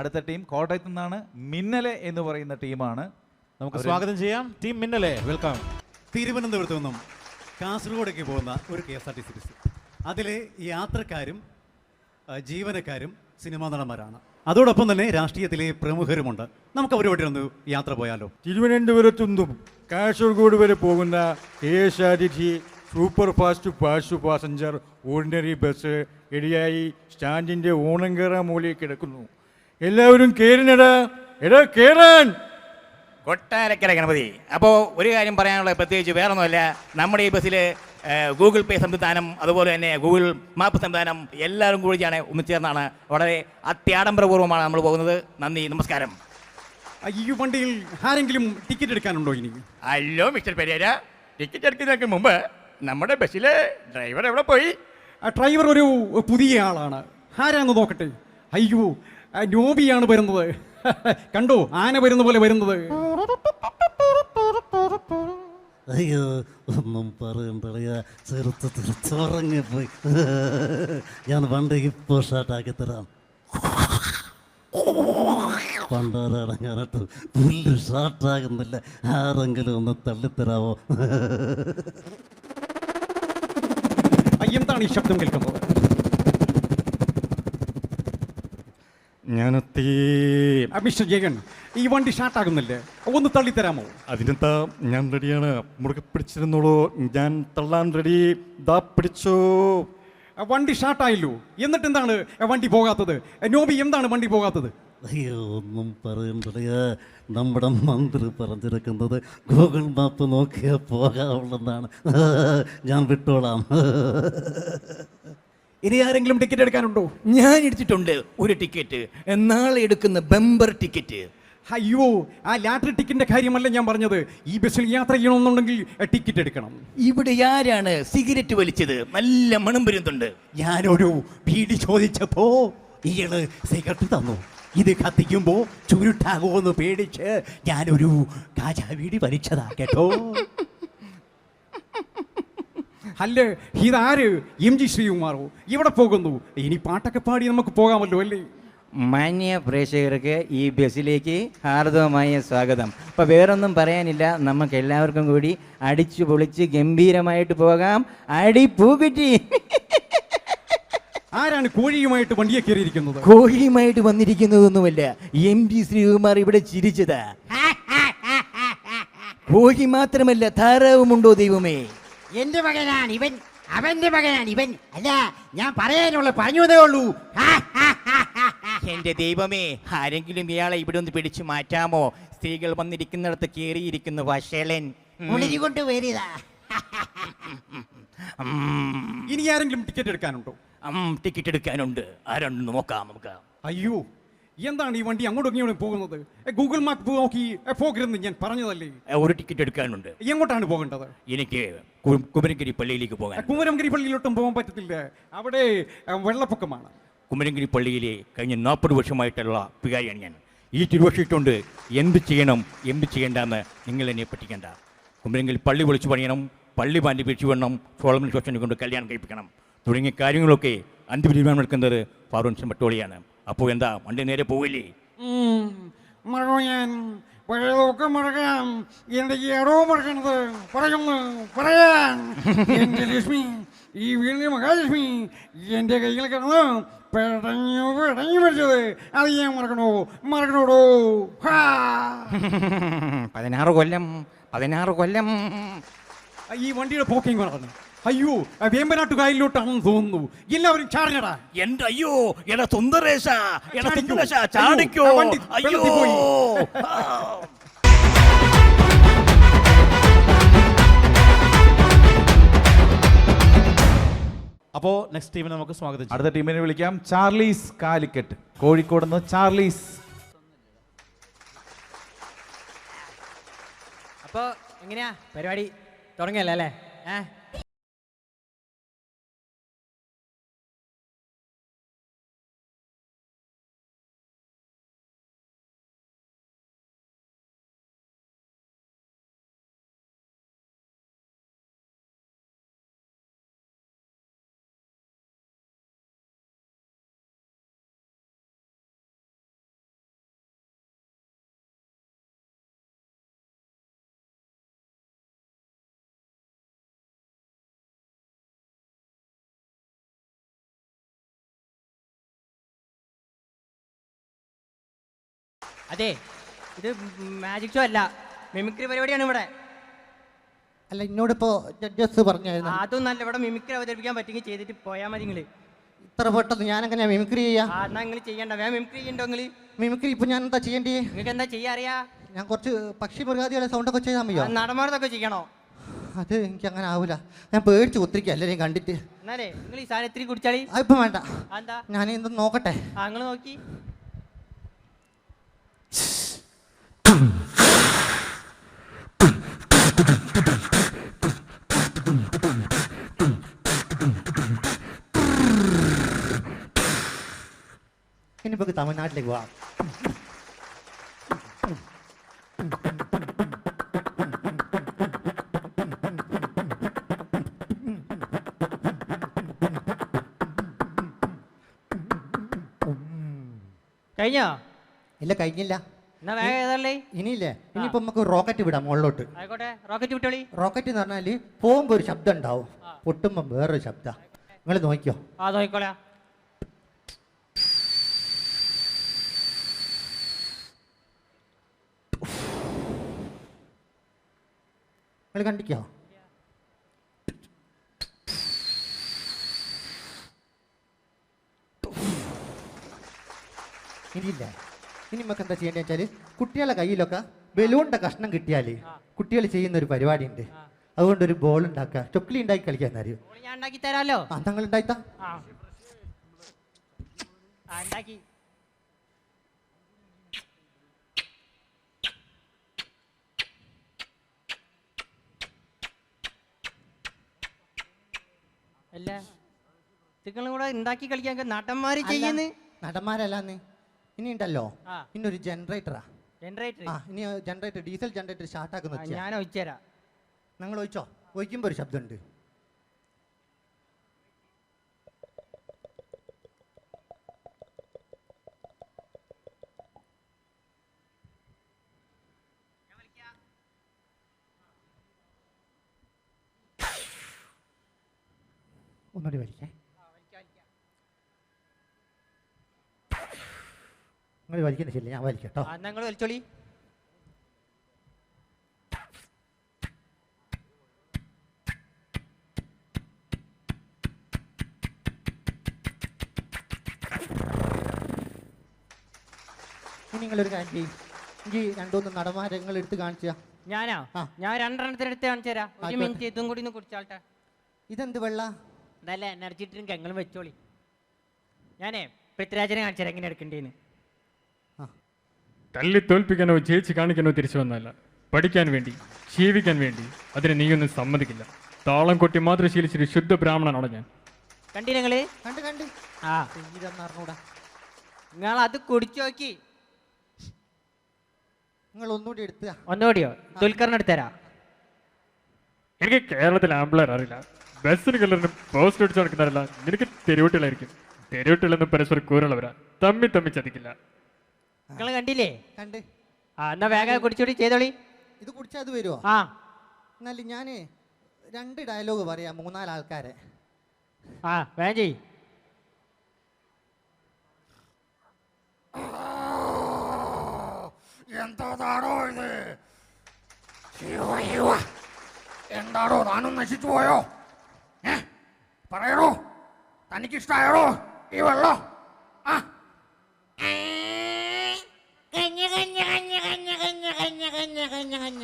അടുത്ത ടീം കോട്ടയത്തു നിന്നാണ്. മിന്നലെ എന്ന് പറയുന്ന ടീമാണ്. നമുക്ക് സ്വാഗതം ചെയ്യാം ടീം മിന്നലെ. വെൽക്കം. തിരുവനന്തപുരത്ത് നിന്നും കാസർഗോഡേക്ക് പോകുന്ന ഒരു KSRTC ബസ്. അതിലെ യാത്രക്കാരും ജീവനക്കാരും സിനിമാ നടന്മാരാണ്. അതോടൊപ്പം തന്നെ രാഷ്ട്രീയത്തിലെ പ്രമുഖരുമുണ്ട്. നമുക്ക് അവരോട് ഒന്ന് യാത്ര പോയാലോ? തിരുവനന്തപുരത്തു നിന്നും കാസർഗോഡ് വരെ പോകുന്ന KSRTC super fast passenger ordinary bus റെഡിയായി സ്റ്റാൻഡിൻ്റെ ഓണങ്കര മൂലയിൽ കിടക്കുന്നു. എല്ലാവരും കയറിനടാ, എടാ കയറാൻ. കൊട്ടാരക്കര ഗണപതി. അപ്പോൾ ഒരു കാര്യം പറയാനുള്ള പ്രത്യേകിച്ച് വേറൊന്നുമല്ല, നമ്മുടെ ഈ ബസ്സിൽ ഗൂഗിൾ പേ സംവിധാനം അതുപോലെ തന്നെ ഗൂഗിൾ മാപ്പ് സംവിധാനം എല്ലാവരും കൂടിയാണ് ഒന്നിച്ചേർന്നാണ്. വളരെ അത്യാഡംബരപൂർവ്വമാണ് നമ്മൾ പോകുന്നത്. നന്ദി, നമസ്കാരം. ഈ വണ്ടിയിൽ ആരെങ്കിലും ടിക്കറ്റ് എടുക്കാനുണ്ടോ ഇനി? അല്ലോ മിസ്റ്റർ പെരേര, ടിക്കറ്റ് എടുക്കുന്നതിന് മുമ്പ് നമ്മുടെ ബസ്സിലെ ഡ്രൈവർ എവിടെ പോയി? ഡ്രൈവർ ഒരു പുതിയ ആളാണ്. ആരാന്ന് നോക്കട്ടെ. അയ്യോ, നോബിയാണ് വരുന്നത്. കണ്ടോ, ആന വരുന്ന പോലെ വരുന്നത്. അയ്യോ, ഒന്നും പറയണ്ടറിയാ, ചെറുത്ത് തിരിച്ചുറങ്ങിപ്പോയി. ഞാൻ വണ്ടി ഇപ്പോൾ ഷാർട്ടാക്കി തരാം. പണ്ടോരടങ്ങാനട്ട് പുല്ല് ഷാർട്ടാകുന്നില്ല, ആരെങ്കിലും ഒന്ന് തള്ളിത്തരാവോ? എന്താണ് ഈ ശബ്ദം കേൾക്കുന്നത്? ഞാനെത്തി. മിസ്റ്റർ ജയൻ, ഈ വണ്ടി ഷാർട്ടാകുന്നില്ലേ, ഒന്ന് തള്ളിത്തരാമോ? അതിനെന്താ, ഞാൻ റെഡിയാണ്. മുറുകെ പിടിച്ചിരുന്നോളൂ, ഞാൻ തള്ളാൻ റെഡി. ദാ പിടിച്ചോ. വണ്ടി ഷാർട്ടായല്ലോ, എന്നിട്ട് എന്താണ് വണ്ടി പോകാത്തത്? നോബി, എന്താണ് വണ്ടി പോകാത്തത്? അയ്യോ, ഒന്നും പറയണ്ടറിയാ, നമ്മുടെ മന്ത്രി പറഞ്ഞിരിക്കുന്നത് ഗൂഗിൾ മാപ്പ് നോക്കിയാൽ പോകാവുള്ളതാണ്. ഞാൻ വിട്ടോളാം. ഇനി ആരെങ്കിലും ടിക്കറ്റ് എടുക്കാനുണ്ടോ? ഞാൻ എടുത്തിട്ടുണ്ട് ഒരു ടിക്കറ്റ്, നാളെ എടുക്കുന്ന ബമ്പർ ടിക്കറ്റ്. അയ്യോ, ആ ലാറ്ററി ടിക്കറ്റിന്റെ കാര്യമല്ല ഞാൻ പറഞ്ഞത്. ഈ ബസ്സിൽ യാത്ര ചെയ്യണമെന്നുണ്ടെങ്കിൽ ടിക്കറ്റ് എടുക്കണം. ഇവിടെ ആരാണ് സിഗരറ്റ് വലിച്ചത്? നല്ല മണം വരുന്നുണ്ട്. ഞാനൊരു ബീഡി ചോദിച്ചപ്പോ ഇയാള് സിഗരറ്റ് തന്നു. ഇത് കത്തിക്കുമ്പോ ചുരുട്ടാകുമെന്ന് പേടിച്ച് ഞാനൊരു കാജാ ബീഡി വലിച്ചതാ കേട്ടോ. അല്ലേ, ഇതാര്? MG ശ്രീകുമാറോ? ഇവിടെ പോകുന്നു. ഇനി പാട്ടൊക്കെ പാടി നമുക്ക് പോകാമല്ലോ അല്ലേ? മാന്യ പ്രേക്ഷകർക്ക് ഈ ബസ്സിലേക്ക് ഹാർദവമായ സ്വാഗതം. അപ്പോൾ വേറൊന്നും പറയാനില്ല, നമുക്ക് എല്ലാവർക്കും കൂടി അടിച്ചു പൊളിച്ച് ഗംഭീരമായിട്ട് പോകാം. അടി പൂക്കുറ്റി. ആരാണ് കോഴിയുമായിട്ട് വണ്ടിയെ കയറിയിരിക്കുന്നത്? കോഴിയുമായിട്ട് വന്നിരിക്കുന്നതൊന്നുമല്ല, MG ശ്രീകുമാർ ഇവിടെ ചിരിച്ചതാ. കോഴി മാത്രമല്ല, താറാവുമുണ്ടോ ദൈവമേ? എന്റെ മകനാണ് ഇവൻ, അവന്റെ മകനാണ് ഇവൻ. അല്ല, ഞാൻ പറയാനുള്ള പറഞ്ഞതേ ഉള്ളൂ. എന്റെ ദൈവമേ, ആരെങ്കിലും ഇയാളെ ഇവിടെ ഒന്ന് പിടിച്ചു മാറ്റാമോ? സ്ത്രീകൾ വന്നിരിക്കുന്നിടത്ത് കയറിയിരിക്കുന്നു വഷളൻ. ഉളിരി കൊണ്ട് വരിതാ. ഇനി ആരെങ്കിലും ടിക്കറ്റ് എടുക്കാനുണ്ടോ? ടിക്കറ്റ് എടുക്കാനുണ്ട്. ആരാണെന്ന് നോക്കാം നമുക്ക്. അയ്യോ, എന്താണ് ഈ വണ്ടി അങ്ങോട്ടും ഇങ്ങോട്ടും പോകുന്നത്? ഗൂഗിൾ മാപ്പ് നോക്കി പോകരുതെന്ന് ഞാൻ പറഞ്ഞതല്ലേ? ഒരു ടിക്കറ്റ് എടുക്കാനുണ്ട്. എങ്ങോട്ടാണ് പോകേണ്ടത്? എനിക്ക് കുമരംഗിരി പള്ളിയിലേക്ക് പോകാൻ. കുമരംഗിരി പള്ളിയിലോട്ടും പോകാൻ പറ്റത്തില്ല, അവിടെ വെള്ളപ്പൊക്കമാണ്. കുമരംഗിരി പള്ളിയിലെ കഴിഞ്ഞ 40 വർഷമായിട്ടുള്ള വികാരിയാണ് ഞാൻ. ഈ തിരുവർഷിട്ടുണ്ട് എന്ത് ചെയ്യണം എന്ത് ചെയ്യേണ്ടെന്ന് നിങ്ങൾ എന്നെ പറ്റിക്കേണ്ട. കുമരംഗിരി പള്ളി വിളിച്ചു പണിയണം, പള്ളി പാൻറ്റി പിരിച്ചു വേണം, സോളമൻ ശോഷനെ കൊണ്ട് കല്യാണം കഴിപ്പിക്കണം തുടങ്ങിയ കാര്യങ്ങളൊക്കെ അന്തിമ തീരുമാനം എടുക്കുന്നത് ഫാറൂഖ് പട്ടോളിയാണ്. അപ്പോൾ എന്താ, വണ്ടി നേരെ പോവില്ലേ? ഞാൻ പഴയതൊക്കെ മറക്കാം, എൻ്റെ ഏടോ മറക്കണത് പറയുന്നു പറയാൻ. എൻ്റെ ലക്ഷ്മി, ഈ വീടിൻ്റെ മഹാലക്ഷ്മി എൻ്റെ കയ്യിൽ കിടന്ന് പെടഞ്ഞു മരിച്ചത് അത് ഞാൻ മറക്കണോടോ. 16 കൊല്ലം. ഈ വണ്ടിയുടെ പോക്കിങ് പറഞ്ഞു. അയ്യോ, വേമ്പനാട്ടുകായലിലോട്ടാണെന്ന് തോന്നുന്നു. എല്ലാവരും ചാടഞ്ഞടാ. എന്റെ അയ്യോ, എടാ സുന്ദരേശ, എടാ സുന്ദരേശ, ചാടിക്കോ. അയ്യോ, അപ്പോൾ നെക്സ്റ്റ് ടീമിനെ നമുക്ക് സ്വാഗതം ചെയ്യാം. അടുത്ത ടീമിനെ വിളിക്കാം. ചാർലീസ് കാലിക്കറ്റ്, കോഴിക്കോട് നിന്ന് ചാർലീസ്. അപ്പോൾ എങ്ങനെയാ പരിപാടി? തുടങ്ങിയല്ലേ അല്ലേ? അതെ ഇത് മാജിക് ഷോ അല്ല, മിമിക്രി പരിപാടിയാണ് ഇവിടെ. അല്ല എന്നോടിപ്പോ ജഡ്ജസ് പറഞ്ഞായിരുന്നു അതും നല്ല, ഇവിടെ മിമിക്രി അവതരിപ്പിക്കാൻ പറ്റുമെങ്കിൽ ചെയ്തിട്ട് പോയാൽ മതി നിങ്ങൾ. ഇത്ര പെട്ടെന്ന് ഞാൻ എങ്ങനെയാ മിമിക്രി ചെയ്യാ? എന്നാ നിങ്ങൾ ചെയ്യണ്ട, വേഗം മിമിക്രി ചെയ്യണ്ടോ നിങ്ങൾ? മിമിക്രി ഇപ്പൊ ഞാൻ എന്താ ചെയ്യേണ്ടി? നിങ്ങൾക്ക് എന്താ ചെയ്യാ അറിയാ? ഞാൻ കുറച്ച് പക്ഷി മൃഗാദികളെ സൗണ്ടൊക്കെ ചെയ്താൽ മതിയോ? നടന്മാരതൊക്കെ ചെയ്യണോ? അത് എനിക്ക് അങ്ങനെ ആവൂല, ഞാൻ പേടിച്ച് കുത്തിരിക്കുക എല്ലാവരെയും കണ്ടിട്ട്. എന്നാലേ നിങ്ങൾ ഈ സാധനം ഇത്തിരി കുടിച്ചാളി. അതിപ്പം വേണ്ട, എന്താ? ഞാൻ എന്തൊന്ന് നോക്കട്ടെ. നിങ്ങൾ നോക്കി. ഇനിയിപ്പോ തമിഴ്നാട്ടിലേക്ക് പോവാം. കഴിഞ്ഞോ? ഇല്ല കഴിഞ്ഞില്ല. എന്നാ വേഗം ഏതല്ലേ? ഇനിയില്ലേ, ഇനിയിപ്പോ നമുക്ക് റോക്കറ്റ് വിടാം മുകളിലോട്ട്. ആയിക്കോട്ടെ, റോക്കറ്റ് വിട്ടോളി. റോക്കറ്റ് എന്ന് പറഞ്ഞാല് പോകുമ്പോ ഒരു ശബ്ദം ഉണ്ടാവും, പൊട്ടുമ്പോ വേറൊരു ശബ്ദം. നിങ്ങൾ നോക്കിയോ? നോക്കിക്കോളാ. നിങ്ങൾ കണ്ടിക്കോ? ഇനിയില്ല, ഇനി നമുക്ക് എന്താ ചെയ്യേണ്ടത് വെച്ചാൽ കുട്ടികളുടെ കയ്യിലൊക്കെ ബലൂണിന്റെ കഷ്ണം കിട്ടിയാൽ കുട്ടികൾ ചെയ്യുന്ന ഒരു പരിപാടി ഉണ്ട്. അതുകൊണ്ട് ഒരു ബോൾ ഉണ്ടാക്കുക, ചൊക്ലി ഉണ്ടാക്കി കളിക്കാൻ അറിയോ? ഞാൻ ഉണ്ടാക്കി തരാമല്ലോ. നിങ്ങൾ ഉണ്ടായിത്താ. ഉണ്ടാക്കി. അല്ല നിങ്ങളും കൂടെ ഉണ്ടാക്കി കളിക്കാൻ നടന്മാര് ചെയ്യുന്നു. നടന്മാരല്ലാന്ന് ഇനി ഉണ്ടല്ലോ, ഇന്നൊരു ജനറേറ്ററാ. ജനറേറ്റർ? ഇനി ജനറേറ്റർ, ഡീസൽ ജനറേറ്റർ സ്റ്റാർട്ട് ആക്കുന്ന. ഞാൻ ഒഴിച്ചുതരാം. നിങ്ങൾ ഒഴിച്ചോ? ഒഴിക്കുമ്പോ ഒരു ശബ്ദമുണ്ട്. ഒന്നുകൂടി വലിക്കേ. നിങ്ങൾ വലിക്കുന്ന ശരി, ഞാൻ വലിക്കട്ടോ. നിങ്ങൾ വലിച്ചോളി. നിങ്ങളൊരു കാര്യം ചെയ്യും, എനിക്ക് രണ്ടൂന്ന് നടന്മാരങ്ങൾ എടുത്ത് കാണിച്ചാ. ഞാനാ? ഞാൻ രണ്ടെണ്ണത്തിനെടുത്ത് കാണിച്ചു തരാം. ഒരു മിനിറ്റ് ഇതും കൂടി ഒന്ന് കുടിച്ചാൾട്ടെ. ഇതെന്ത് വെള്ള? അതല്ല എനർജി ഡ്രിങ്ക്, എങ്ങളും വെച്ചോളി. ഞാനേ പൃഥ്വിരാജിനെ കാണിച്ചു തരാം എങ്ങനെ എടുക്കണ്ടേന്ന്. തല്ലി തോൽപ്പിക്കാനോ ജയിച്ച് കാണിക്കാനോ തിരിച്ചു വന്നല്ല, പഠിക്കാൻ വേണ്ടി, ജീവിക്കാൻ വേണ്ടി. അതിനെ നീയൊന്നും സമ്മതിക്കില്ല. താളം കൊട്ടി മാത്രം ശീലിച്ചൊരു ശുദ്ധ ബ്രാഹ്മണനാണ് ഞാൻ. കണ്ടില്ല നിങ്ങള്? കണ്ട് കണ്ട്. അറിഞ്ഞൂടാ, നിങ്ങൾ അത് കുടിച്ചു നോക്കി. നിങ്ങൾ ഒന്നുകൂടി എടുത്ത. ഒന്നുകൂടിയോ? ദുൽഖറിന് എടുത്തരാ. എനിക്ക് കേരളത്തിൽ ആംബുലർ അറിയില്ല, ബസ്സിന് കല്ലറിന് പോസ്റ്റ് അടിച്ചു നടക്കുന്നവരല്ല. നിനക്ക് തെരുവട്ടികളായിരിക്കും. തെരുവട്ടികളെന്ന് പരസ്പരം കൂറുള്ളവരാ, തമ്മി തമ്മി ചതിക്കില്ല. നിങ്ങൾ കണ്ടില്ലേ? കണ്ട്. എന്നാ വേഗം കുടിച്ചോടി ചെയ്തോളി. ഇത് കുടിച്ചാൽ അത് വരുമോ? എന്നാലും ഞാന് 2 ഡയലോഗ് പറയാം, 3-4 ആൾക്കാരെ. വേഗം ചെയ്. എന്താണോ ഇത്? എന്താണോ താനും നശിച്ചു പോയോ? പറയണോ, തനിക്കിഷ്ടായോ ഈ വെള്ളം? കഞ്ഞ കഞ്ഞ കഞ്ഞ കഞ്ഞ കഞ്ഞ കഞ്ഞ കഞ്ഞ കഞ്ഞ കഞ്ഞ